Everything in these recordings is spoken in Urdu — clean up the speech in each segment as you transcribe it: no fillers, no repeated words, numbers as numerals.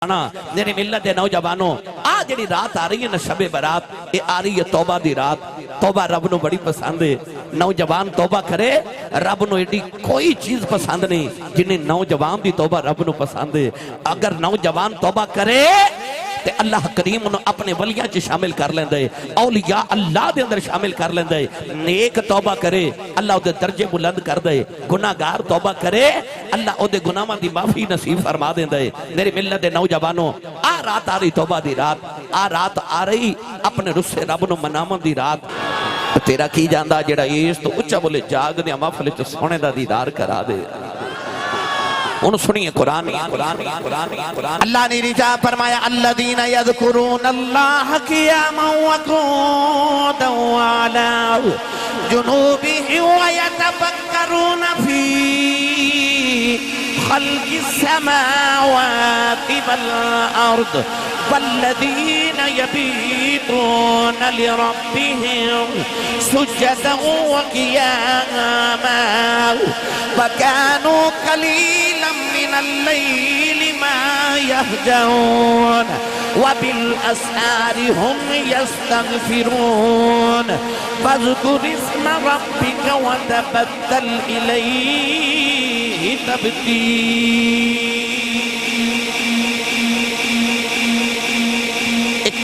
میری ملت نوجوانوں آ جڑی رات آ رہی ہے نا شب برات یہ آ رہی ہے توبہ دی رات توبہ رب نو بڑی پسند ہے نوجوان توبہ کرے رب نو ایڈی کوئی چیز پسند نہیں جنہیں نوجوان دی توبہ رب نو پسند ہے اگر نوجوان توبہ کرے تے اللہ کریم انہوں اپنے ولیاں چ شامل کر لیندے اولیاء اللہ دے اندر شامل کر لیندے نیک توبہ کرے اللہ دے درجے بلند کر دے گناہگار توبہ کرے اللہ دے گناہاں دی معافی نصیب فرما دیندے میری ملت دے نوجوانوں آ رات آ رہی توبہ دی رات آ رات آ رہی اپنے رسے رب نو مناون دی رات تیرا کی جاندا جڑا اس تو اچا بولے جاگ دے محفل وچ سونے دا دیدار کرا دے انہوں سنیے قرآن اللہ نے رجا فرمایا الذین یذکرون اللہ قیاما وقعودا وعلی جنوبہم ویتفکرون فی خلق السماوات والارض والذین یبیتون لربہم سجدا وقیاما وکانوا قلیلا من الليل ما يهجعون وبالأسحار هم يستغفرون فاذكر اسم ربك وتبتل إليه تبتيلا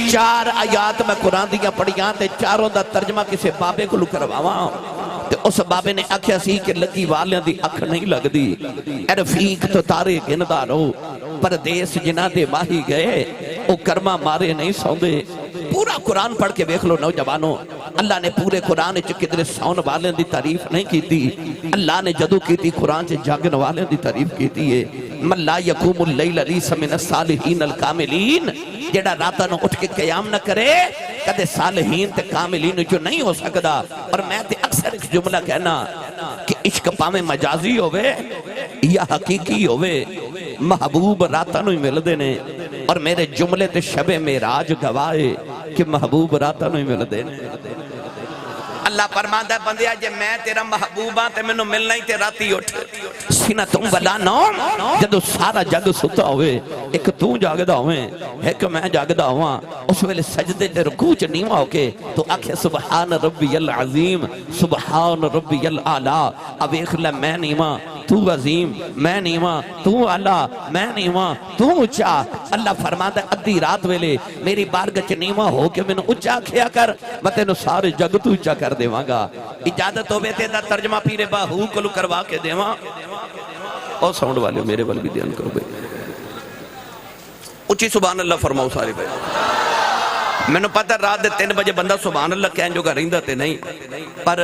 چار آیات میں قرآن دیا پڑھیاں تے چاروں دا ترجمہ کسے بابے کو کرواواں تے اس بابے نے آکھیا سی کہ لگی والیاں دی اکھ نہیں لگ دی اے رفیق تو تارے گندہ رو پردیس جنہ دے ماہی گئے او کرمہ مارے نہیں سوندے پورا قرآن پڑھ کے بیکھ لو نوجوانوں اللہ نے پورے قرآن چ کدھر سون والے دی تعریف نہیں کیتی اللہ نے جدو کیتی قرآن چ جاگن والے دی تعریف کیتی ہے من لا یقوم اللیل لیس من الصالحین الکاملین جڑا راتاں نو اٹھ کے قیام نہ کرے کدے صالحین تے کاملین جو نہیں ہو سکدا اور میں تے اکثر ایک جملہ کہنا کہ عشق پاویں مجازی ہوئے یا حقیقی ہوئے محبوب راتاں نو ملدے نے اور میرے جملے تے شب معراج گواہے کہ محبوب راتاں نو ملدے نے اللہ فرماندا ہے بندیا جے میں تیرا محبوباں تے مینوں ملنا ہی تے راتی اٹھ سینہ تم ولا نوم جدو سارا جگ ستا ہوئے ایک تو جاگدا ہوئے ایک میں جاگدا ہوا اس ویلے سجدے تے رکوع چ نیواں ہو کے تو آکھے سبحان ربی العظیم سبحان ربی الاعلی اب ایک لے میں نیواں تو عظیم میں نیواں تو اعلیٰ میں نیواں تو اچھا اللہ فرماتا ہے ادھی رات ویلے میری بارگاہ چ نیواں ہو کے مینوں اچھا کھیا کر میں تینوں سارے جگ تو اچھا کر دیواں گا اجازت ہوے تے دا ترجمہ پیر باہو کولو کروا کے دیواں اور ساؤنڈ والے میرے ول بھی دھیان کرو بھائی اچھی سبحان اللہ فرماؤ سارے بھائی میں نے پتہ رات دے 3 بجے بندہ سبحان اللہ کہن جو گا رہندہ تے نہیں پر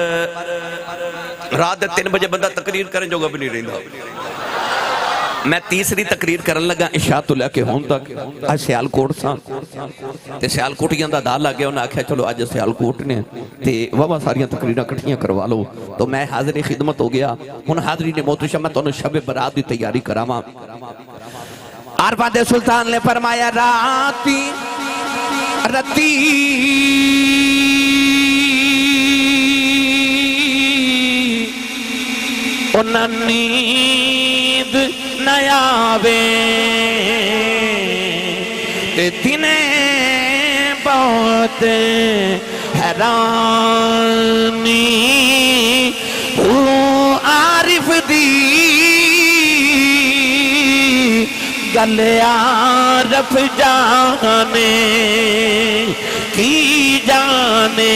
رات دے 3 بجے بندہ تقریر کریں جو گا بھی نہیں رہندہ میں تیسری تقریر کرن لگا عشاء تو لے کے ہون تک آج سیال کوٹ ساں تے سیال کوٹیاں دا دال لگے انہاں آکھیا چلو آج سیال کوٹ نے تے وہاں ساریاں تقریرہ کٹھیاں کروا لو تو میں حاضر خدمت ہو گیا ہن حاضری نے موتشہ میں تو انہوں شب برات دی تیاری کراما عرفات سلطان نے فرمایا راتی رتی انہاں نیند نیاوے دنے بہت حیرانی عارف دی گلے عارف جانے کی جانے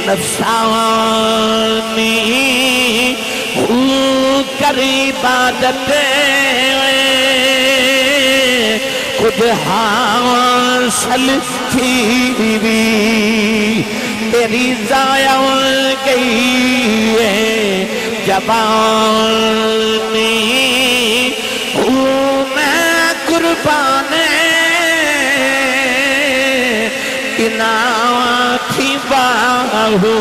نفسانی کر عبادت خود حاصل تھی بھی تیری ضائع گئی ہے جوانی میں قربان اناتی باہو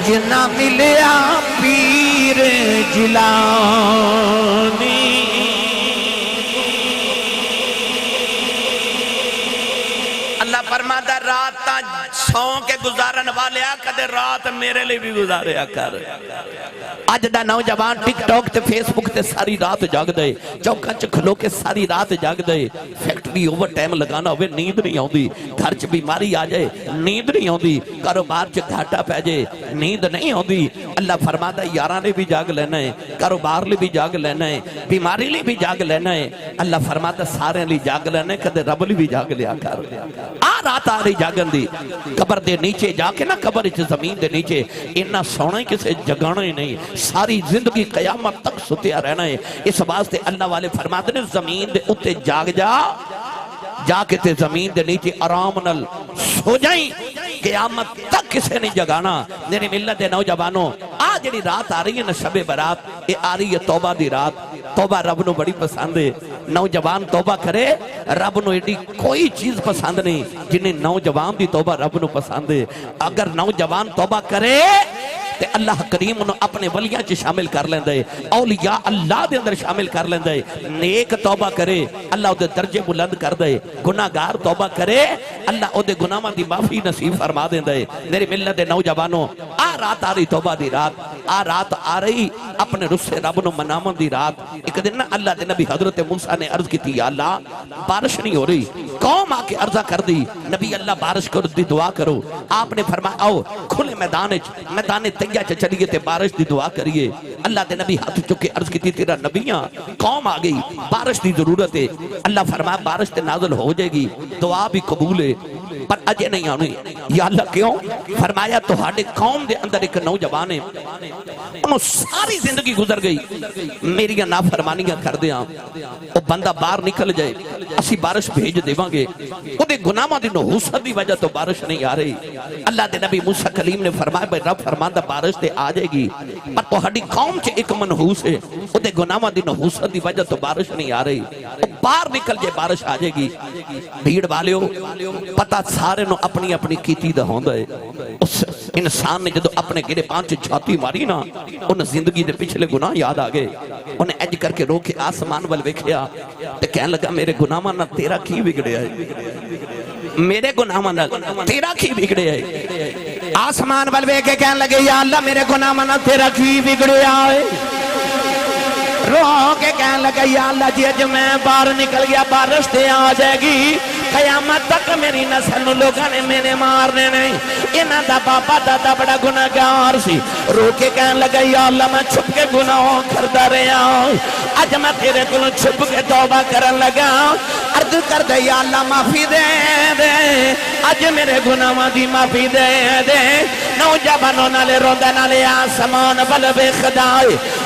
جنا ملیا پیر جیلانی اللہ فرما فرماتا رات تا سو کے گزارن والے کدے رات میرے لئے بھی گزاریا کر اج دا نوجوان ٹک ٹاک تے فیس بک تے ساری رات جاگ دے چوکاں چ کھلو کے ساری رات جاگ دے فیکٹری اوور ٹائم لگانا ہوئے نیند نہیں آؤندی گھر چ بیماری آ جائے نیند نہیں آؤندی کاروبار چ گھاٹا پہ جائے نیند نہیں آؤندی اللہ فرماتا یاراں نے بھی جاگ لینا ہے کاروبار لے بھی جاگ لینا ہے بیماری لے بھی جاگ لینا ہے اللہ فرماتا سارے لے جاگ لینا ہے کدے رب لے بھی جاگ لیا کر رات آ رہی جاگن دی قبر دے نیچے جا کے نا قبر اچھ زمین دے نیچے انہا سونا ہی کسے جگانا ہی نہیں ساری زندگی قیامت تک ستیا رہنا ہے اس واسطے اللہ والے فرماتے نے زمین دے اتے جاگ جا کے تے زمین دے نیچے آرام نل سو جائیں قیامت تک کسے نہیں جگانا میری ملت دے نوجوانوں آج جڑی رات آ رہی ہے نا شب برات یہ آ رہی ہے توبہ دی رات توبہ رب نو بڑی پسند ہے نوجوان توبہ کرے رب نو ایڈی کوئی چیز پسند نہیں جنہیں نوجوان دی توبہ رب نو پسند ہے اگر نوجوان توبہ کرے تے اللہ کریم انہوں اپنے ولیاں چ شامل کر لیندے اولیاء اللہ دے اندر شامل کر لیندے نیک توبہ کرے اللہ او دے درجے بلند کر دے گناہگار توبہ کرے اللہ او دے گناہاں دی معافی نصیب فرما دیندے میری ملت دے نوجوانوں رات آ رہی توبہ دی رات آ رہی اپنے رسے رب نو منامن دی رات ایک دن نا اللہ دے نبی حضرت موسیٰ نے عرض کی تھی یا اللہ بارش نہیں ہو رہی قوم آ کے عرضہ کر دی نبی اللہ بارش کرو دی دعا کرو آپ نے فرمایا آؤ کھلے میدان تیہ چلیے تے بارش دی دعا کریے اللہ دے نبی ہاتھ چکے عرض کی تھی تیرا نبیاں قوم آ گئی بارش دی ضرورت ہے اللہ فرمایا بارش تے نازل ہو جائے گی دعا بھی قبول ہے پر اجے نہیں آنی یا اللہ کیوں فرمایا تو ہاڑے قوم دے اندر ایک نوجوان ہے انہوں ساری زندگی گزر گئی میری نافرمانیاں کر دیا وہ بندہ باہر نکل جائے اسی بارش بھیج دیواں گے وہ دے گناہاں دی نحوست دی وجہ تو بارش نہیں آ رہی اللہ دے نبی موسیٰ کلیم نے فرمایا بھائی رب فرماندہ بارش تے آ جائے گی پر تو ہاڑی قوم چے ایک منحوس ہے وہ دے گناہاں دی نحوست دی وجہ تو بارش نہیں آ رہی وہ باہر نکل جائے بارش آ جائے گی بھیڑ والیو پتہ سارے نو اپنی اپنی کیتی دا ہوندہ ہے اس انسان نے جدو اپنے گرے پانچ چھاتی ماری نا ان زندگی دے پچھلے گناہ یاد آگئے انہیں ایج کر کے روکے آسمان وال ویکھیا تے کہنے لگا میرے گناہ نہ تیرا کی بگڑے ہے میرے گناہ نہ تیرا کی بگڑے ہے آسمان وال ویکھے کہنے لگے یا اللہ میرے گناہ نہ تیرا کی بگڑے آئے رو کے کہنے لگا یا اللہ جی اج میں باہر نکل گیا بارش تے آ جائے گی قیامت تک میری نسل لوگاں نے میں نے مارنے نہیں انہاں دا باپا دادا بڑا گناہگار سی رو کے کہنے لگا یا اللہ میں چھپ کے گناہوں کردا رہیا اج میں تیرے کولوں چھپ کے توبہ کرن لگا عرض کر دے یا اللہ معافی دے دے اج میرے گناہاں دی معافی دے دے نوجوانوں نالے روندا نالے آسمان ول ویکھدا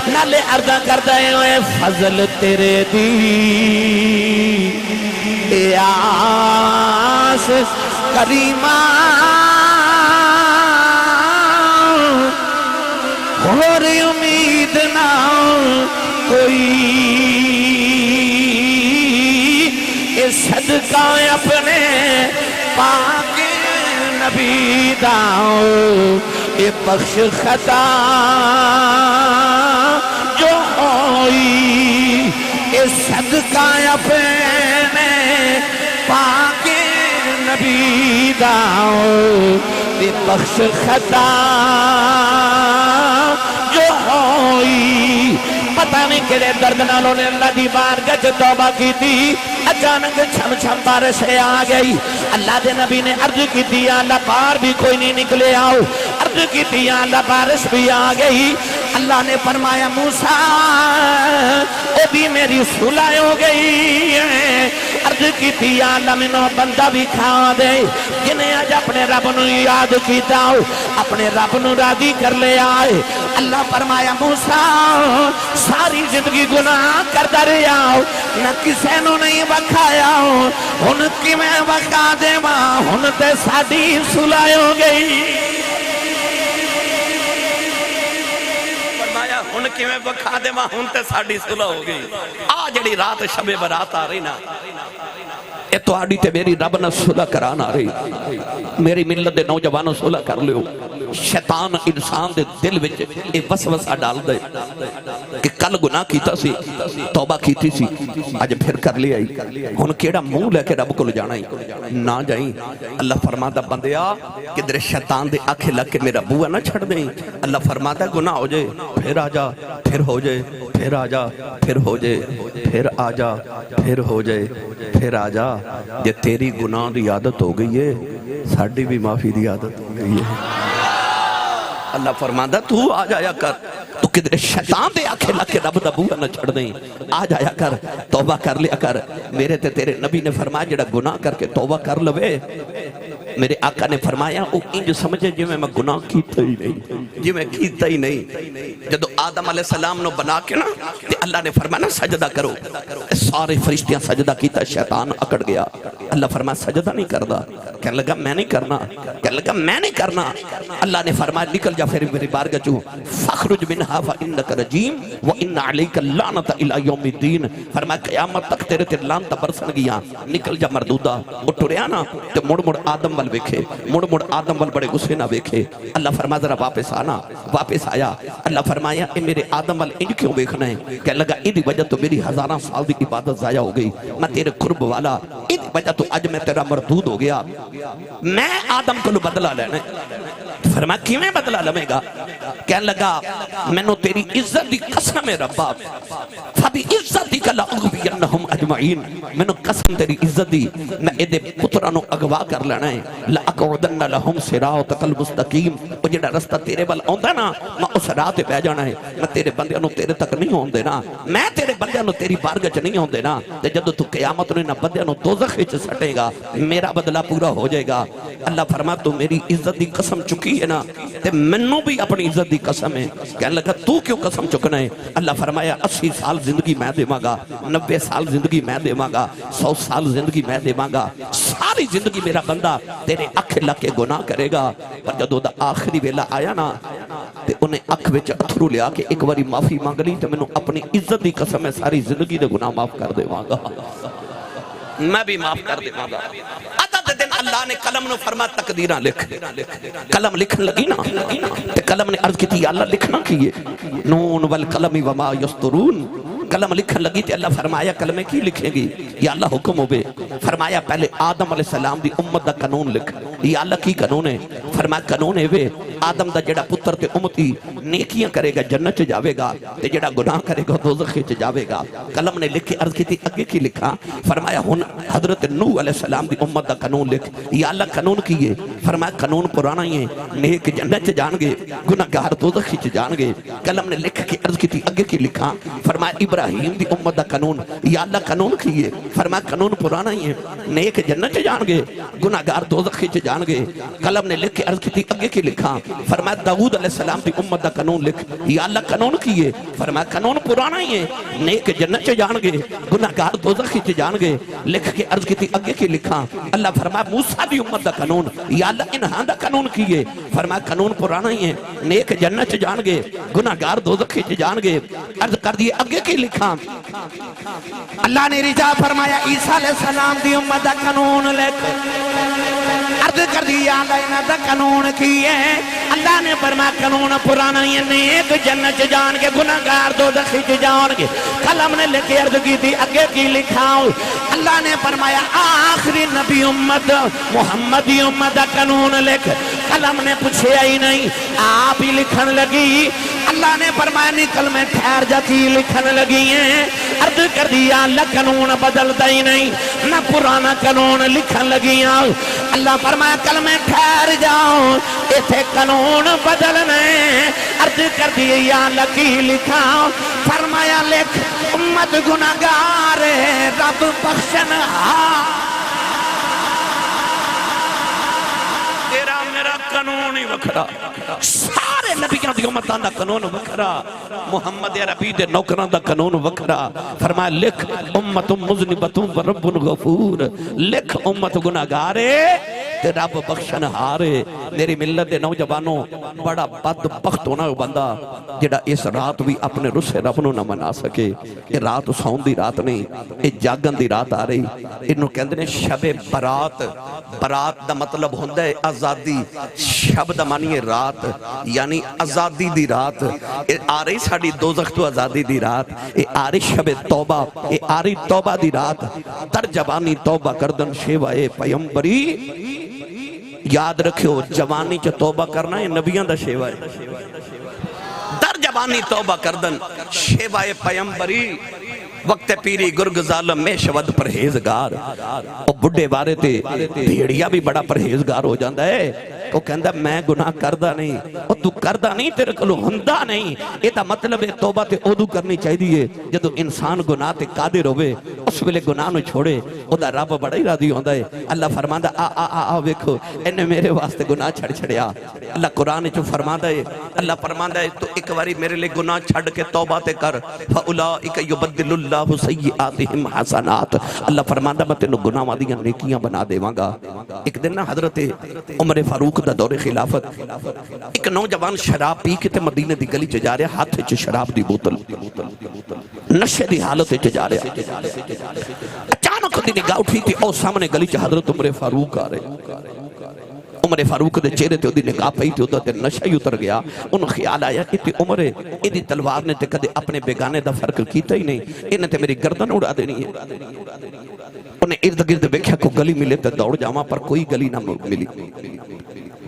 نالے عرض کردا اے فضل تیرے دی آس کریمہ اور امید نہ کوئی اے صدقہ اپنے پاک نبی داؤ اے بخش خطا جو ہوئی اے صدقہ اپنے پاک نبی داؤ اے بخش خطا جو ہوئی پتہ نہیں کہے درد نالوں نے اللہ دی بارگاہ چ توبہ کی تھی اچانک چھم چھم بارش آ گئی اللہ دے نبی نے عرض کی تھی اللہ باہر بھی کوئی نہیں نکلے آؤ عرض کی تھی اللہ بارش بھی آ گئی اللہ نے فرمایا موسیٰ اے بھی میری صلح ہو گئی ہے عرض کی تھی اللہ منو بندہ بھی کھا دے جنہیں آج اپنے رب نو یاد کیتا ہو اپنے رب نو راضی کر لے آئے اللہ فرمایا موسیٰ ساری زندگی گناہ کرتا رہا ہو نہ کسے نو نہیں بکھایا ہو ان کی میں بکھا دے ماں ان تے ساڑی صلح ہو گئی فرمایا ان کی میں بکھا دے ماں ان تے ساڑی صلح ہو گئی آج جڑی رات شب برات آ رہی نا اے تو آڑی تے میری رب نہ صلح کران آ رہی میری ملت دے نوجوانوں صلح کر لیو شیطان انسان دے دل وچ اے وسوسہ ڈال دے کہ کل گناہ کیتا سی توبہ کیتی سی اج پھر کر لیا ہن کیڑا منہ لے کے رب کول جانا نہ جائیں اللہ فرماتا بندیا کدھر شیطان دے آنکھیں لگ کے میرا بوا نہ چھڑ دیں اللہ فرماتا گناہ ہو جائے پھر آ جا پھر ہو جائے پھر آ جا پھر ہو جائے پھر آ جا پھر ہو جائے پھر آ جا یہ تیری گناہ دی عادت ہو گئی ہے ساڑی بھی معافی دی عادت ہو گئی ہے اللہ فرماتا تو آ جایا کر تو کدھر شیطان دے آنکھیں لگ کے رب دا بوا نہ چھڑ دیں آ جایا کر توبہ کر لیا کر میرے تے تیرے نبی نے فرمایا جڑا گناہ کر کے توبہ کر لوے میرے آقا نے فرمایا او انج سمجھے جی میں گناہ کیتا ہی نہیں جی میں کیتا ہی نہیں جدو آدم علیہ السلام نو بنا کے نا تے اللہ نے فرمایا نا سجدہ کرو سارے فرشتیاں سجدہ کیتا شیطان اکڑ گیا اللہ فرمایا سجدہ نہیں کردا کہنے لگا میں نہیں کرنا کہنے لگا میں نہیں کرنا اللہ نے فرمایا نکل جا پھر میری بارگاہ چوں فخرج منہا فإنک رجیم وإن علیک اللعنۃ الی یوم الدین فرمایا قیامت تک تیرے تے لعنت برسن گیا نکل جا مردودہ وہ ٹریا نا تے مڑ مڑ آدم وال ویکھے مڑ مڑ آدم وال بڑے غصے نہ ویکھے اللہ فرمایا ذرا واپس آنا واپس آیا اللہ فرمایا اے میرے آدم وال انج کیوں ویکھنا ہے کہنے لگا ادی وجہ تو میری ہزاراں سال دی عبادت ضائع ہو گئی میں تیرے قرب والا ادی وجہ تو اج میں تیرا مردود ہو گیا میں آدم کو بدلہ لینا فرمایا کیویں بدلہ لمے گا کہنے لگا میں نو تیری عزت دی قسم ہے ربا فبی عزتک لأغوینہم اجمعین میں نو قسم تیری عزت دی میں ایدے پترانو اگوا کر لینا ہے لأقعدن لہم صراطک المستقیم وہ جڑا رستہ تیرے وال آندا نا میں اس راہ تے پہ جانا ہے میں تیرے بندیاں نو تیرے تک نہیں ہون دینا میں تیرے بندیاں نو تیری بارگاہ چ نہیں ہون دینا تے جدوں تو قیامت نو انہاں بندیاں نو دوزخ وچ سٹے گا میرا بدلہ پورا ہو جائے گا اللہ فرمایا تو میری عزت دی قسم چکی ہے نا تے منوں بھی اپنی عزت دی قسم ہے کہنے لگا تو کیوں قسم چکنا ہے اللہ فرمایا 80 سال زندگی میں دیواں گا 90 سال زندگی میں دیواں گا 100 سال زندگی میں دیواں گا ساری زندگی میرا بندہ تیرے اکھ لگ کے گناہ کرے گا پر جدوں دا آخری ویلا آیا نا تے انہیں اکھ وچ اتھرو لیا کہ ایک باری معافی مانگ لی تے مینوں اپنی عزت دی قسم ہے ساری زندگی دے گناہ معاف کر دیواں گا میں بھی معاف کر دیواں گا دن اللہ نے قلم نو فرما تقدیرہ لکھ قلم لکھن لگی نا تے قلم نے عرض کی تھی یا اللہ لکھنا کیے نون والقلم وما یسطرون قلم لکھن لگی تے اللہ فرمایا کلمے کی لکھیں گی یا اللہ حکم ہوئے فرمایا پہلے آدم علیہ السلام دی امت دا قانون لکھ یا اللہ کی قانون ہے فرمایا قانون ہے وے آدم دا جڑا پتر تے امتی نیکیاں کرے گا جنت چ جاوے گا تے جڑا گناہ کرے گا دوزخ چ جاوے گا قلم نے لکھ کے عرض کی تھی اگے کی لکھا فرمایا ہن حضرت نوح علیہ السلام دی امت دا قانون لکھ یا اللہ قانون کیے فرمایا قانون پرانا ہی ہے نیک جنت چ جان گے گناہگار دوزخ چ جان گے قلم نے لکھ کے عرض کی تھی اگے کی لکھا فرمایا ابراہیم دی امت دا قانون یا اللہ قانون کیے فرمایا قانون پرانا ہی ہے نیک جنت چ جان گے گناہگار دوزخ چ جان گے قلم نے لکھ کے عرض کی تھی اگے کی لکھا فرمایا داؤد علیہ السلام دی امت دا قانون لکھ یا اللہ قانون کیے فرمایا قانون پرانا ہی ہے نیک جنت چ جان گے گناہگار دوزخ چ جان گے لکھ کے عرض کی تھی اگے کی لکھا اللہ فرمایا موسیٰ دی امت دا قانون یا اللہ انہاں دا قانون کیے فرمایا قانون پرانا ہی ہے نیک جنت چ جان گے گناہگار دوزخ چ جان گے عرض کر دیے اگے کی لکھا اللہ نے رجا فرمایا عیسیٰ علیہ السلام دی امت دا قانون لکھ عرض کر دیا اللہ انہاں دا قانون کیے اللہ نے فرمایا قانون پرانا ہی ہے نیک جنت چ جان گے گناہگار دوزخ چ جان گے قلم نے لکھ کے عرض کی تھی اگے کی لکھا اللہ نے فرمایا آخری نبی امت محمدی امت دا قانون لکھ قلم نے پوچھیا ہی نہیں آپ ہی لکھن لگی اللہ نے فرمایا نکل میں ٹھہر جا کی لکھن لگی ہیں عرض کر دیا اللہ قانون بدلتا ہی نہیں نہ پرانا قانون لکھن لگی ہیں اللہ فرمایا کل میں ٹھہر جاؤں ایتھے قانون بدلنے عرض کر دیا اللہ کی لکھا فرمایا لکھ امت گناہگار رب بخشنہار تیرا میرا قانون ہی وکھرا سارے نبیوں دی امتاں دا قانون وکھرا محمد عربی دے نوکراں دا قانون وکھرا فرمایا لکھ امت مذنبۃ ورب غفور لکھ امت گناہگار تے رب بخشن ہارے میری ملت دے نوجوانوں بڑا بدبخت ہونا ہے بندہ جڑا اس رات بھی اپنے رسے رب نو نہ منا سکے یہ رات سون دی رات نہیں یہ جاگن دی رات آ رہی انہوں کہندے نے شب برات برات دا مطلب ہوندہ ہے آزادی شب دا معنی ہے رات یعنی آزادی دی رات آ رہی ساڑی دوزخ تو آزادی دی رات آ رہی شب توبہ آ رہی توبہ دی رات در جوانی توبہ کردن شیوائے پیمبری یاد رکھو جوانی چا توبہ کرنا ہے نبیان دا شیوائے در جوانی توبہ کردن شیوائے پیمبری وقت پیری گرگ ظالم میں شود پرہیزگار اور بڑھے بارے تے بھیڑیا بھی بڑا پرہیزگار ہو جاندہ ہے وہ کہندہ میں گناہ کردہ نہیں اور تو کردہ نہیں تیرے کلو ہندہ نہیں یہ تا مطلب ہے توبہ تے اودو کرنی چاہی دیئے جدو انسان گناہ تے قادر ہوئے اس ویلے گناہ نو چھوڑے او دا رب بڑا ہی رادی ہوندہ ہے اللہ فرماندہ آ ویکھو انہیں میرے واسطے گناہ چھڑ چھڑیا اللہ قرآن جو فرماندہ ہے اللہ فرماندہ ہے تو ایک باری میرے لئے گناہ چھڑ کے توبہ تے کر فَأُولَئِكَ يُبَدِّلُ اللَّهُ سَيِّئَاتِهِمْ حَسَنَاتِ اللہ فرماندہ میں تینوں گناہ وادیاں نیکیاں بنا دے وانگا ایک دن نا حضرت عمر فاروق دا دور خلافت ایک نوجوان شراب پی کے تے مدینے دی گلی چ جا رہا ہاتھ چ شراب دی بوتل نشے دی حالت چ جا رہا اچانک دی نگاہ اٹھی تھی او سامنے گلی چ حضرت عمر فاروق آ رہے عمر فاروق دے چہرے تے دی نگاہ پئی تے اودا تے نشہ ہی اتر گیا انہوں خیال آیا کہ تے عمر ایدی تلوار نے تے کدے اپنے بیگانے دا فرق کیتا ہی نہیں انہیں تے میری گردن اڑا دینی ہے انہیں ارد گرد بیکھیا کو گلی ملے تے دوڑ جاواں پر کوئی گلی نہ ملی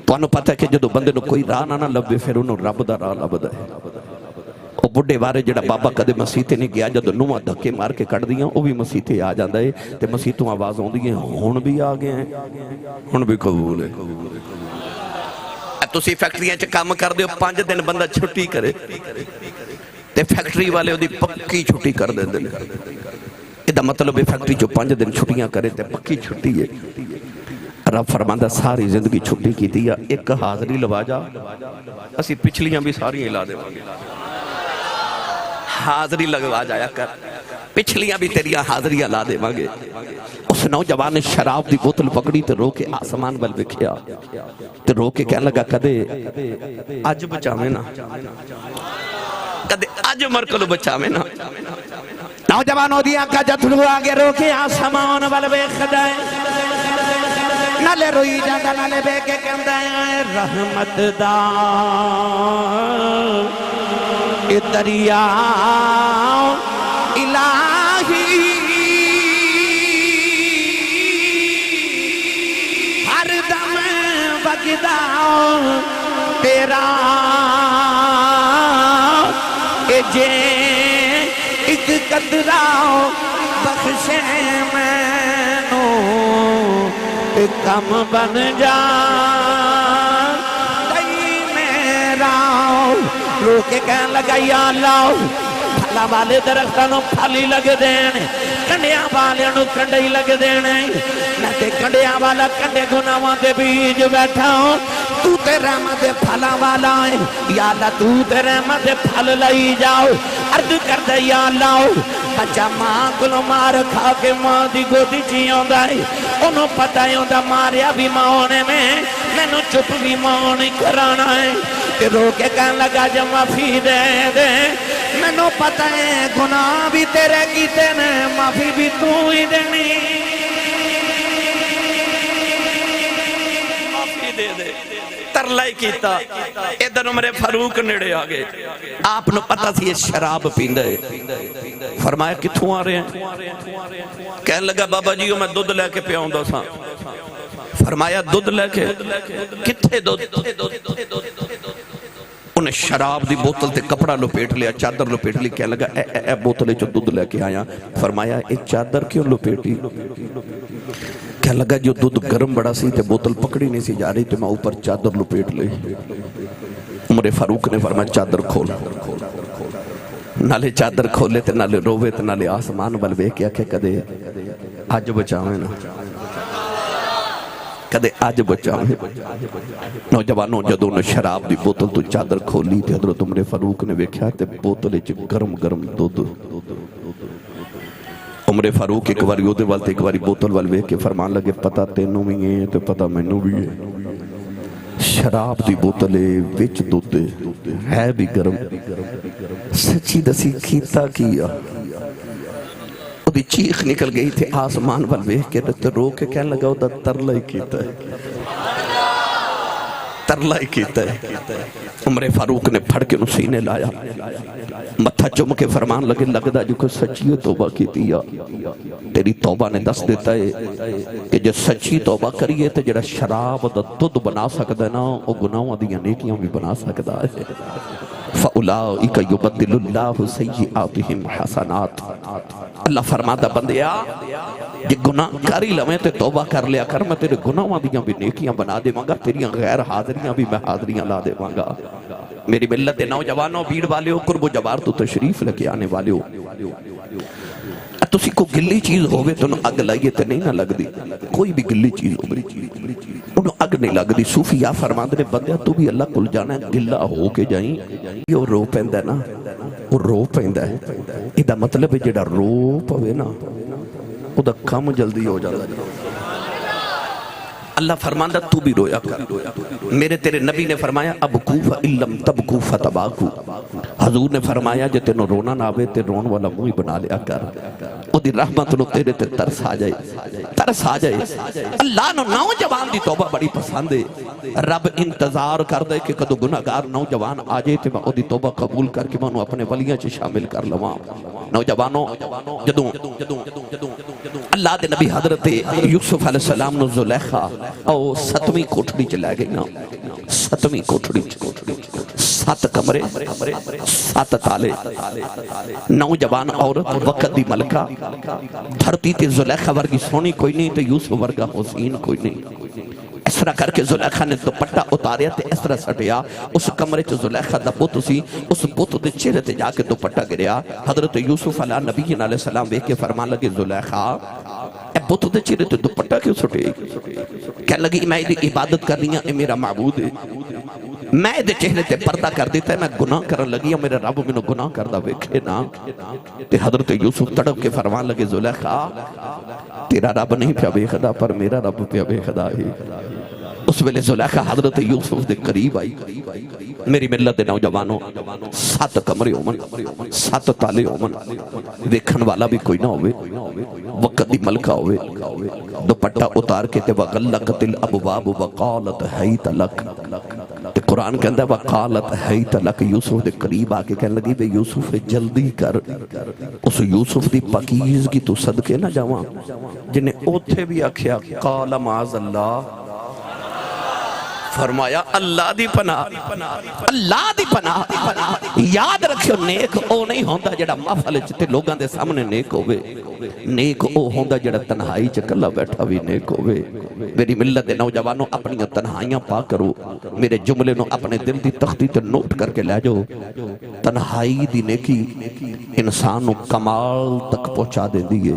تو انہوں پتہ ہے کہ جدو بندے نو کوئی راہ نہ لبے پھر انہوں رب دا راہ لبدا ہے وہ بڑھے بارے جڑا بابا کدے مسیحتے نہیں گیا جدو نوہ دھکے مار کے کٹ دیاں وہ بھی مسیحتے آ جاندہ ہے تے مسیحتوں آواز ہوں دیئے ہون بھی آگئے ہیں ہون بھی قبول ہے تسی فیکٹریاں چا کام کر دے 5 دن بندہ چھٹی کرے تے فیکٹری والے دی پکی چھٹی کر دے دن یہ مطلب ہے فیکٹری جو 5 دن چھٹیاں کرے تے پکی چھٹی ہے رب فرماندہ ساری زندگی چھٹی کی دیا ایک حاضری لوا جا اسی پچھلیاں بھی ساری ہلا دے حاضری لگوا جایا کر پچھلیاں بھی تیریاں حاضریاں لا دے مانگے اس نوجوان نے شراب دی بوتل پکڑی تے رو کے آسمان بل بکھیا تے رو کے کہنے لگا کدے آج بچاویں نا کدے آج مرکلو بچاویں نا نوجوانوں دیا کا جتلو آگے رو کے آسمان بل بکھدائے نالے روئی جاندہ نالے بے کے کہندہ ہے رحمت دا دریا الہی ہر دم بگدا تیرا اے جے ایک قطرہ بخشے میں نو کم بن جا دئی میرا رو کے کہنے لگا یا اللہ پھلا والے درختانوں پھلی لگ دینے کنڈیاں والے نو کنڈے ہی لگ دینے میں تے کنڈیاں والا کنڈے گناہاں دے بیج بیٹھا ہوں تو تے رحمت دے پھلا والا ہے یا اللہ تو تے رحمت دے پھل لئی جاؤ عرض کر دے یا اللہ بچہ ماں کلو مار کھا کے ماں دی گودی چیوں دائی انہوں پتہ ہی ہوندہ ماریا بھی ماں ہونے میں میں نو چپ بھی ماں نہیں کرانا ہے تے رو کے کہنے لگا جب معافی دے دے میں نو پتہ ہے گناہ بھی تیرے کیتے نے معافی بھی تو ہی دینی معافی دے دے ترلائی کیتا ادھر عمر فاروق نڑے آگے آپ نو پتہ تھی یہ شراب پیندے فرمایا کتھوں آ رہے ہیں کہنے لگا بابا جیو میں دودھ لے کے پیاؤں دا سا فرمایا دودھ لے کے کتھے دودھ انہیں شراب دی بوتل تے کپڑا لپیٹ لیا چادر لپیٹ لی کہنے لگا اے بوتلے جو دودھ لے کے آیا فرمایا اے چادر کیوں لپیٹی کہنے لگا جو دودھ گرم بڑا سی تے بوتل پکڑی نہیں سی جا رہی تو میں اوپر چادر لپیٹ لی عمر فاروق نے فرمایا چادر کھول نالے چادر کھولے تے نالے روے تے نالے آسمان بلوے کیا کہ کدے آج بچاویں نا کدے آج بچاویں نوجوانوں جدوں نے شراب دی بوتل تو چادر کھولی تے حضرت عمر فاروق نے ویکھیا تے بوتل وچ گرم گرم دودھ عمر فاروق ایک باری اودے وال تے ایک باری بوتل وال ویکھ کے فرمان لگے پتہ تینوں بھی ہے تے پتہ مینوں بھی ہے شراب دی بوتلے وچ دودھ ہے بھی گرم سچی دسی کیتا کیا وہ دی چیخ نکل گئی تھے آسمان وال ویکھ کے تے رو کے کہنے لگا وہ ترلا ہی کیتا ہے ترلا ہی کیتا ہے عمر فاروق نے پھڑ کے سینے لایا متھا چم کے فرمان لگے لگدا جو کہ سچی توبہ کی دیا تیری توبہ نے دس دیتا ہے کہ جو سچی توبہ کریے تو جڑا شراب دا دودھ بنا سکتا ہے نا وہ گناہوں دیا نیکیاں بھی بنا سکتا ہے فَأُولَئِكَ يُبَدِّلُ اللَّهُ سَيِّئَاتِهِمْ حَسَنَاتٍ اللہ فرماتا بندیا یہ گناہ کاری لمیں تے توبہ کر لیا کر میں تیرے گناہوں دیاں بھی نیکیاں بنا دے مانگا تیری غیر حاضریاں بھی میں حاضریاں لا دے مانگا میری ملت نوجوانوں بھیڑ والے ہو قرب و جوار تو تشریف لے کے آنے والے ہو تسی کو گلی چیز ہوئے تو اگ لائیے تے نہیں نہ لگ دی کوئی بھی گلی چیز ہوئے انہوں اگ نہیں لگ دی صوفیہ فرمان دے بندیا تو بھی اللہ کل جانا ہے گلہ ہو کے جائیں یہ رو پہندہ ہے نا وہ رو پہندہ ہے ایدہ مطلب ہے جڑا رو پہوے نا وہ دا کم جلدی ہو جاتا ہے اللہ فرماندہ تو بھی رویا کر میرے تیرے نبی نے فرمایا ابکو فَإِلَّمْ تَبْكُوا فَتَبَاكُوا حضور نے فرمایا جے تینوں رونا نہ آوے تے رون والا موہی بنا لیا کر او دی رحمت نو تیرے تے ترس آ جائے اللہ نو نوجوان دی توبہ بڑی پسند ہے رب انتظار کر دے کہ کدو گناہگار نوجوان آ جائے تے میں او دی توبہ قبول کر کے میں انہوں اپنے ولیاں چے شامل کر لواں نوجوانوں جدوں اللہ دے نبی حضرت یوسف علیہ السلام نو زلیخا او ستویں کوٹھڑی چلائے گئی نا ستویں کوٹھڑی سات کمرے سات تالے نوجوان عورت وقت دی ملکہ دھرتی تے زلیخا ورگی سونی کوئی نہیں تے یوسف ورگا حسین کوئی نہیں اس طرح کر کے زلیخا نے دوپٹہ اتاریا تے اس طرح سٹیا اس کمرے چ زلیخا دا بت سی اس بت دے چہرے تے جا کے دوپٹہ گریا حضرت یوسف علیہ نبی علیہ السلام ویکھ کے فرمان لگے زلیخا اے بت دے چہرے تے دوپٹہ کیوں سٹے کہنے لگی میں دی عبادت کر رہی ہوں اے میرا معبود ہے میں دے چہرے تے پردہ کر دیتا ہے میں گناہ کرن لگی ہوں میرے رب میں گناہ کردہ ویکھے نا تے حضرت یوسف تڑپ کے فرمان لگے زلیخا تیرا رب نہیں پیا بے خدا پر میرا رب پیا بے خدا ہے اس ویلے زلیخا حضرت یوسف دے قریب آئی میری ملت نوجوانوں سات کمرے ہومن سات تالے ہومن ویکھن والا بھی کوئی نہ ہوئے وقت دی ملکہ ہوئے دوپٹہ اتار کے تے وغلقت الابواب وقالت حیت لک تے قرآن کہندہ ہے وقالت حیت لک یوسف دے قریب آکے کہنے لگی بے یوسف جلدی کر اس یوسف دی پاکیزگی تو صدقے نہ جاواں جنہیں اوتھے بھی آکھیا قال معاذ اللہ فرمایا اللہ دی پناہ یاد رکھو نیک او نہیں ہوندہ جڑا محفل چتے لوگاں دے سامنے نیک ہوئے نیک او ہوندہ جڑا تنہائی چکلہ بیٹھا بھی نیک ہوئے میری ملت دے نوجوانوں اپنی تنہائیاں پا کرو میرے جملے نو اپنے دل دی تختی تے نوٹ کر کے لے جاؤ تنہائی دی نیکی انسان نو کمال تک پہنچا دے دیئے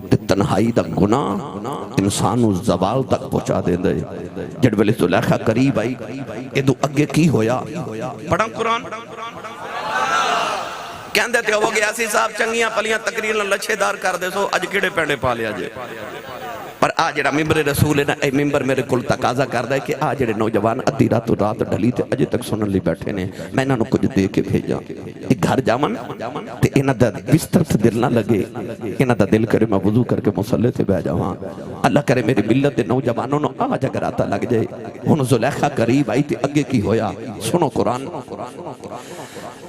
تے تنہائی دا گناہ انسان نو زوال تک پہنچا دے دے جڑ ویلے زلیخا قریب آئی ادو اگے کی ہویا پڑھاں قرآن کہندے تے ہو گیا سی صاحب چنگیاں پلیاں تقریر لچھے دار کر دے سو اج کیڑے پینڈے پا لیا جے پر آج جڑا ممبر رسول ہے نا اے ممبر میرے کل تقاضا کر دے کہ آج جڑے نوجوان ادھی رات و رات ڈھلی تے اجے تک سنن لی بیٹھے نے میں انہاں نو کچھ دے کے بھیجا ایک گھر جامن تے انہاں دا بستر تے دل نہ لگے انہاں دا دل کرے میں وضو کر کے مصلی تے بیٹھ جاواں اللہ کرے میری ملت دے نوجوانوں نو آج اگر آتا لگ جائے ہن زلیخا قریب آئی تے اگے کی ہویا سنو قرآن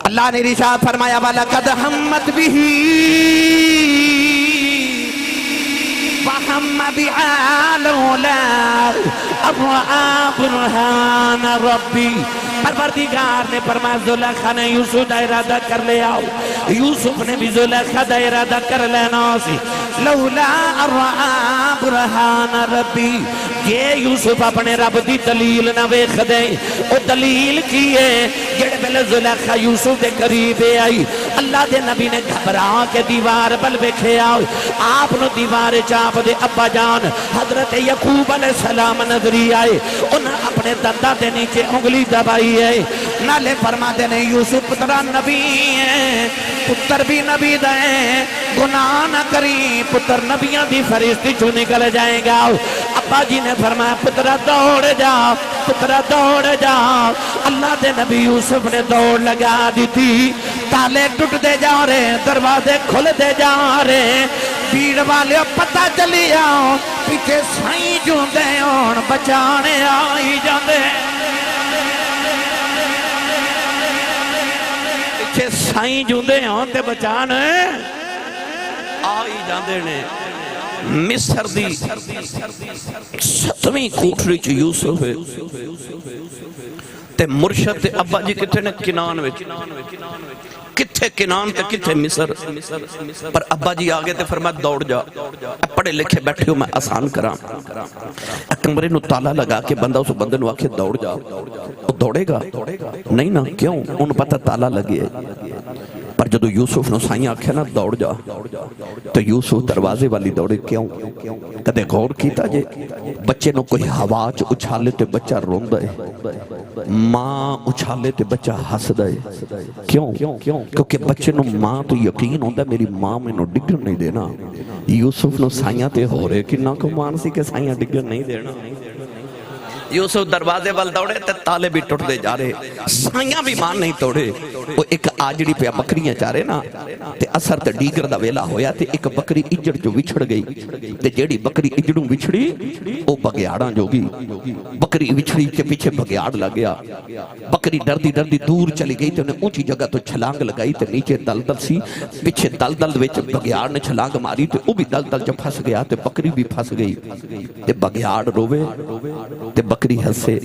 اللہ نے ارشاد فرمایا وَلَقَدْ هَمَّتْ بِهِ وَهَمَّ بِهَا لَوْلَا أَن رَأَىٰ بُرْهَانَ رَبِّهِ پروردگار نے فرمایا زلیخا نے یوسف دا ارادہ کر لے آؤ یوسف نے بھی زلیخا دا ارادہ کر لینا سی لولا ان رأىٰ برہان ربی یہ یوسف اپنے رب دی دلیل نہ ویکھ دے او دلیل کی ہے جڑے پہلے زلیخا یوسف دے قریب آئی اللہ دے نبی نے گھبرا کے دیوار بل ویکھے آؤ آپ نو دیوار چاپ دے ابا جان حضرت یعقوب علیہ السلام نظری آئے انہاں اپنے دندہ دے نیچے انگلی دبائی ہے نالے فرما دے نے یوسف پترہ نبی ہے پتر بھی نبی دے گناہ نہ کری پتر نبیاں دی فرشتی چو نکل جائے گا ابا جی نے فرمایا پترہ دوڑ جا پترہ دوڑ جا اللہ دے نبی یوسف نے دوڑ لگا دی تھی تالے ٹوٹ دے جا رہے دروازے کھل دے جا رہے بھیڑ والے پتہ چلی آؤ پیچھے سائیں جو دے اور بچانے آئی جاندے پیچھے سائیں جو دے اور تے بچانے آئی جاندے نے مصر دی 7ویں کوٹری چ یوسف ہے تے مرشد تے ابا جی کتھے نے کنان وچ کتھے کنان تے کتھے مصر پر ابا جی آگے تے فرمایا دوڑ جا پڑھے لکھے بیٹھے ہو میں آسان کراں کمرے نو تالا لگا کے بندہ اس بندے نو آکھے دوڑ جا وہ دوڑے گا نہیں نا کیوں ان پتہ تالا لگے پر جدو یوسف نو سائیں آکھے نا دوڑ جا تو یوسف دروازے والی دوڑے کیوں کدے غور کیتا جے بچے نو کوئی ہوا چ اچھالے تے بچہ روند ہے ماں اچھالے تے بچہ ہس دے کیوں کیونکہ بچے نو ماں تو یقین ہوندہ میری ماں میں نو ڈگر نہیں دینا یوسف نو سائیاں تے ہو رہے کہ نہ کو مان سی کہ سائیاں ڈگر نہیں دینا یوسف دروازے وال دوڑے تے تالے بھی ٹوٹ دے جا رہے سائیاں بھی مان نہیں توڑے وہ ایک آجڑی پہ بکریاں چارے نا تے اثر تے ڈیگر دا ویلا ہویا تے ایک بکری اجڑ جو وچھڑ گئی تے جیڑی بکری اجڑوں وچھڑی وہ بگیاڑاں جو گی بکری وچھڑی تے پیچھے بگیاڑ لگیا بکری ڈردی ڈردی دور چلی گئی تے انہیں اونچی جگہ تو چھلانگ لگائی تے نیچے دلدل سی پیچھے دلدل وچ بگیاڑ نے چھلانگ ماری تے وہ بھی دلدل جب پھس گیا تے بکری بھی پھس گئی تے بگیاڑ روے تے بکری ہسے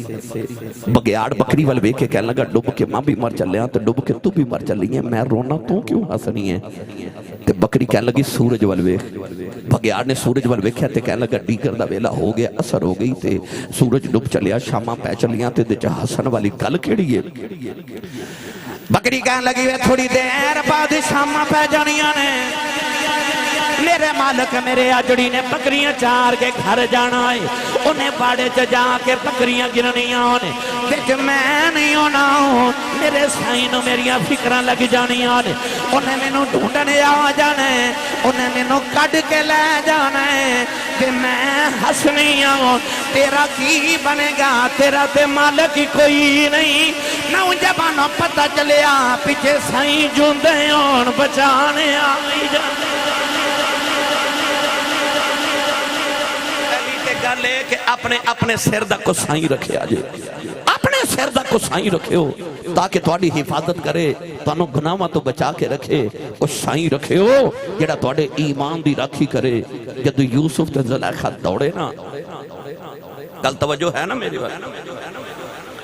بگیاڑ بکری وال وے کے کہنے لگا ڈب کے ماں بھی مر چلے ہیں تو ڈب کے تو بھی مر چلی ہیں میں رونا تو کیوں ہسنی ہے تے بکری کہنے لگی سورج وال وے بگیاڑ نے سورج وال وے تے کہنے لگا ڈیگر دا ویلا ہو گیا اثر ہو گئی تے سورج ڈب چلیا شاماں پہ چلیاں تے دے ہسن والی گل کیڑی ہے بکری کہنے لگی وے تھوڑی دیر بعد شاماں پہ جانیاں نے میرے مالک میرے آجڑی نے بکریاں چار کے گھر جانا ہے انہیں باڑے جا کے بکریاں گرنیاں ہونے دیکھ میں نہیں ہونا ہوں میرے سائنوں میریاں فکرہ لگ جانیاں نے انہیں میں نو ڈھونڈنے آ جانے انہیں میں نو کڑ کے لے جانے کہ میں ہسنی ہوں تیرا کی بنے گا تیرا تے مالک ہی کوئی نہیں نوجوانوں پتہ چلیا پیچھے سائیں جوندے ہون بچانے آئی جانے گل ہے کہ اپنے سر دا کو سائیں رکھے آجے اپنے سر دا کو سائیں رکھے ہو تاکہ تواڈی حفاظت کرے تانوں گناہاں تو بچا کے رکھے کچھ سائیں رکھے ہو جڑا تواڈے ایمان دی راکھی کرے جدو یوسف تے زلیخا دوڑے نا گل توجہ ہے نا میری بات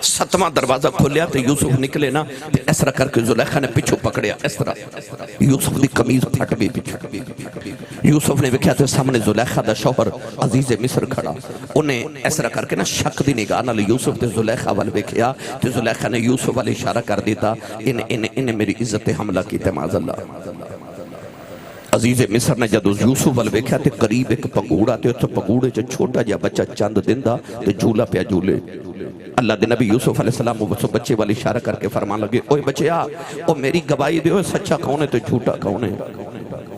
7واں دروازہ کھولیا تو یوسف نکلے نا اس طرح کر کے زلیخا نے پچھو پکڑیا اس طرح یوسف دی قمیض پھٹ گئی پچھو یوسف نے وکھیا تے سامنے زلیخا دا شوہر عزیز مصر کھڑا انہیں اس طرح کر کے نا شک دی نگاہ نال یوسف تے زلیخا وال وکھیا تے زلیخا نے یوسف وال اشارہ کر دیتا انہیں میری عزت حملہ کی تے معاذ اللہ عزیز مصر نے جدو یوسف وال وکھیا تے قریب ایک پنگوڑا تے اس پنگوڑے چ چھوٹا جا بچہ چند دندا تے جھولا پیا جھولے اللہ دے نبی یوسف علیہ السلام وہ بچے والی اشارہ کر کے فرمان لگے اوہ بچے او میری گواہی دے سچا کون ہے تے جھوٹا کون ہے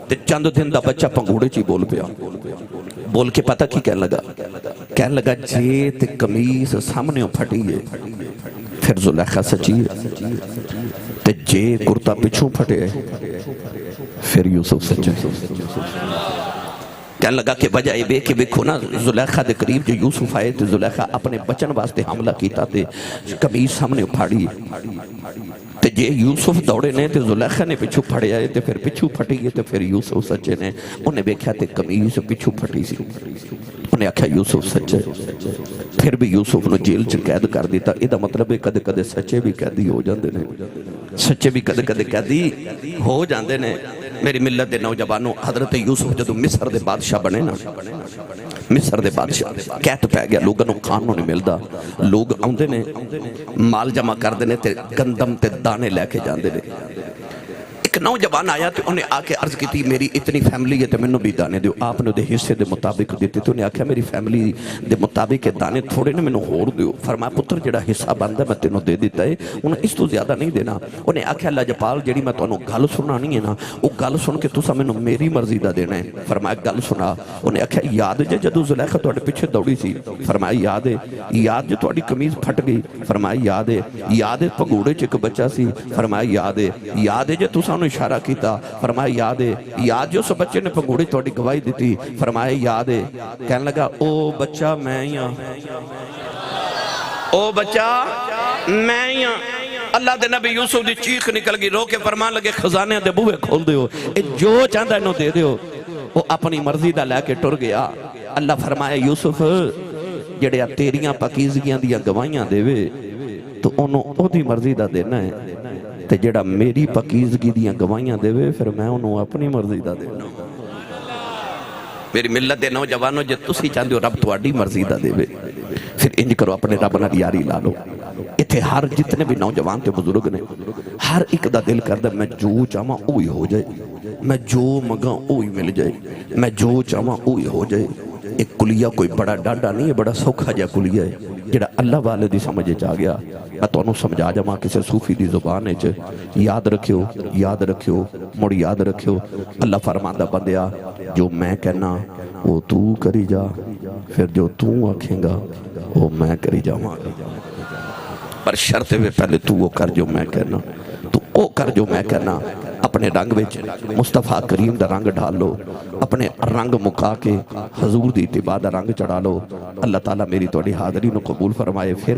تے چند دن دا بچہ پنگوڑے چی بول پیا بول کے پتہ کی کہنے لگا جے تے قمیص سامنے پھٹی ہے پھر زلیخا سچی ہے تے جے کرتا پچھوں پھٹے پھر یوسف سچا کہنے لگا کہ وجہ بے کہ دیکھو نا زلیخا دے قریب جو یوسف آئے تو زلیخا اپنے بچن واسطے حملہ کیتا تے قمیص سامنے پھاڑی تے جے یوسف دوڑے نے تے زلیخا نے پچھو پھڑے آئے تے پھر پچھو پھٹی گئے تے پھر یوسف سچے نے انہیں بیکھیا تے قمیص پچھو پھٹی سی انہیں آکھا یوسف سچے پھر بھی یوسف نے جیل چ قید کر دیتا یہ دا مطلب ہے کدے کدے سچے بھی قیدی ہو جاندے نے سچے بھی کدے کدے قیدی ہو جاندے نے میری ملت دے نوجوانوں حضرت یوسف جدو مصر دے بادشاہ بنے نا مصر دے بادشاہ قید پہ گیا لوگوں نو کھانوں نہیں ملدا لوگ آندے نے مال جمع کر دینے تے گندم تے دانے لے کے جاندے نے ایک نوجوان آیا تو انہیں آ کے عرض کی تھی میری اتنی فیملی ہے تو مینوں بھی دانے دیو. آپ نے دے حصے دے مطابق دیتے تو انہیں آکھیا میری فیملی دے مطابق دانے تھوڑے نے مینوں ہور دیو. فرمایا پتر جڑا حصہ بندا میں تینوں دے دیتا ہے انہیں اس تو زیادہ نہیں دینا. انہیں آکھیا اللہ جپال جڑی میں تانوں گل سنانی ہے نا وہ گل سن کے تساں مینوں میری مرضی دا دینا ہے. فرمایا گل سنا. انہیں آکھیا یاد جے جدوں زلیخا تواڈے پیچھے دوڑی سی؟ فرمایا یاد ہے. یاد جو تواڈی قمیض پھٹ گئی؟ فرمایا یاد ہے. یاد ہے پگوڑے چ ایک بچہ سی؟ فرمایا یاد ہے. یاد ہے جے تساں انہوں اشارہ کیتا؟ فرمایا یاد ہے. یاد جو اس بچے نے پگوڑے تواڈی گواہی دیتی؟ فرمایا یاد ہے. کہنے لگا او بچہ میں ہی ہاں، او بچہ میں ہی ہاں. اللہ دے نبی یوسف دی چیخ نکل گئی. رو کے فرمان لگے خزانے دے بوئے کھول دیو، جو چاہتا انہوں دے دیو. وہ اپنی مرضی دا لے کے ٹر گیا. اللہ فرمایا یوسف جڑے تیریاں پاکیزگیاں دیاں گواہیاں دے وے تو انہوں او دی مرضی دا دینا ہے، تے جڑا میری پاکیزگی دیاں گواہیاں دے وے پھر میں انہوں اپنی مرضی دا دینا. میری ملت دے نوجوانوں جے تسی چاہتے ہو رب تواڈی مرضی دا دے وے پھر انج کرو اپنے رب نال یاری لا لو. اتھے ہر جتنے بھی نوجوان تے بزرگ نے ہر ایک دا دل کردہ میں جو چاہواں اوہی ہو جائے، میں جو مگاں اوہی مل جائے، میں جو چاہواں اوہی ہو جائے. ایک کلیہ کوئی بڑا ڈاڈا نہیں ہے، بڑا سوکھا جا کلیہ ہے جڑا اللہ والے دی سمجھے چاہ گیا. میں تو انہوں سمجھا جا ماں کسے صوفی دی زبان ہے یاد رکھیو، یاد رکھیو، مڑ یاد رکھیو. اللہ فرماندہ بندیا جو میں کہنا وہ تو کری جا، پھر جو تو آکھیں گا وہ میں کری جاواں گا. پر شرط ہے پہلے تو وہ کر جو میں کہنا، تو وہ کر جو میں کہنا. اپنے رنگ وچ مصطفیٰ کریم دا رنگ ڈھال لو، اپنے رنگ مکا کے حضور دی اتباع دا رنگ چڑھا لو. اللہ تعالیٰ میری توڑی حاضری نو قبول فرمائے. پھر